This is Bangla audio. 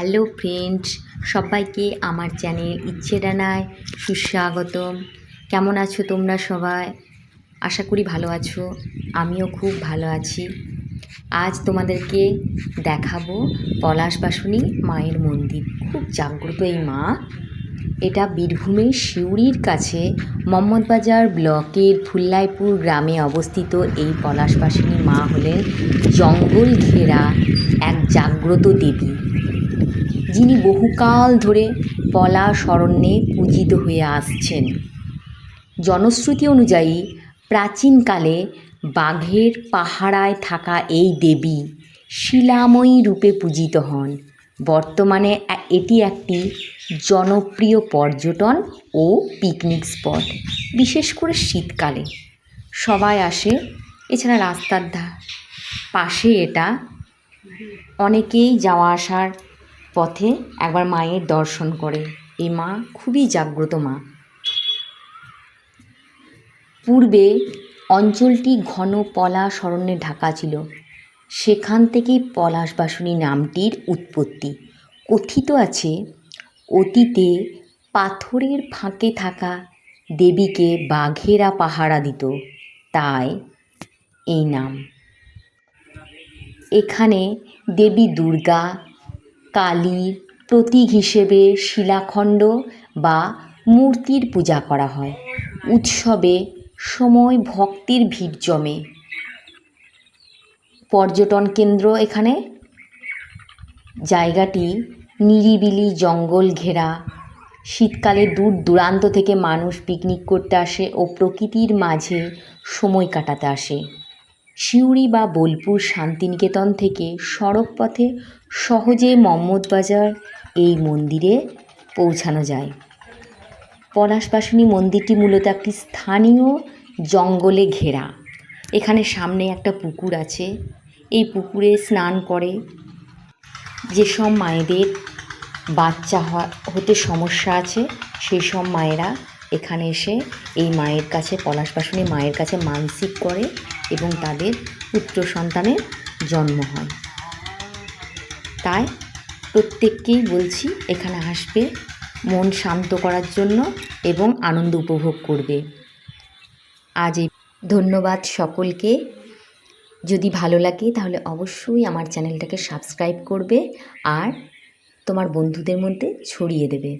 হ্যালো ফ্রেন্ডস, সবাইকে আমার চ্যানেল ইচ্ছে ডানায় সুস্বাগতম। কেমন আছো তোমরা সবাই? আশা করি ভালো আছো। আমিও খুব ভালো আছি। আজ তোমাদেরকে দেখাবো পলাশবাসনী মায়ের মন্দির। খুব জাগ্রত এই মা। এটা বীরভূমের সিউড়ির কাছে মম্মদবাজার ব্লকের ফুল্লাইপুর গ্রামে অবস্থিত। এই পলাশবাসনী মা হলেন জঙ্গল ঘেরা এক জাগ্রত দেবী, যিনি বহুকাল ধরে পলাশ অরণ্যে পূজিত হয়ে আসছেন। জনশ্রুতি অনুযায়ী প্রাচীনকালে বাঘের পাহারায় থাকা এই দেবী শিলাময়ী রূপে পূজিত হন। বর্তমানে এটি একটি জনপ্রিয় পর্যটন ও পিকনিক স্পট, বিশেষ করে শীতকালে সবাই আসে। এছাড়া রাস্তার পাশে এটা অনেকেই যাওয়া আসার পথে একবার মায়ের দর্শন করে। এই মা খুবই জাগ্রত মা। পূর্বে অঞ্চলটি ঘন পলাশ অরণ্যে ঢাকা ছিল। সেখান থেকেই পলাশবাসনী নামটির উৎপত্তি। কথিত আছে, অতীতে পাথরের ফাঁকে থাকা দেবীকে বাঘেরা পাহারা দিত, তাই এই নাম। এখানে দেবী দুর্গা, কালীর প্রতীক হিসেবে শিলাখণ্ড বা মূর্তির পূজা করা হয়। উৎসবে সময় ভক্তের ভিড় জমে। পর্যটন কেন্দ্র এখানে। জায়গাটি নিরিবিলি জঙ্গল ঘেরা। শীতকালে দূর দূরান্ত থেকে মানুষ পিকনিক করতে আসে ও প্রকৃতির মাঝে সময় কাটাতে আসে। সিউড়ি বা বোলপুর শান্তিনিকেতন থেকে সড়ক পথে সহজে মম্মদবাজার এই মন্দিরে পৌঁছানো যায়। পলাশবাসনী মন্দিরটি মূলত একটি স্থানীয় জঙ্গলে ঘেরা। এখানে সামনে একটা পুকুর আছে। এই পুকুরে স্নান করে যেসব মায়েদের বাচ্চা হতে সমস্যা আছে, সেই সব মায়েরা এখানে এসে এই মায়ের কাছে, পলাশবাসনী মায়ের কাছে মানসিক করে এবং তাদের পুত্র সন্তানের জন্ম হয়। তাই প্রত্যেককেই বলছি এখানে আসবে মন শান্ত করার জন্য এবং আনন্দ উপভোগ করবে। আজ এই ধন্যবাদ সকলকে। যদি ভালো লাগে তাহলে অবশ্যই আমার চ্যানেলটাকে সাবস্ক্রাইব করবে আর তোমার বন্ধুদের মধ্যে ছড়িয়ে দেবে।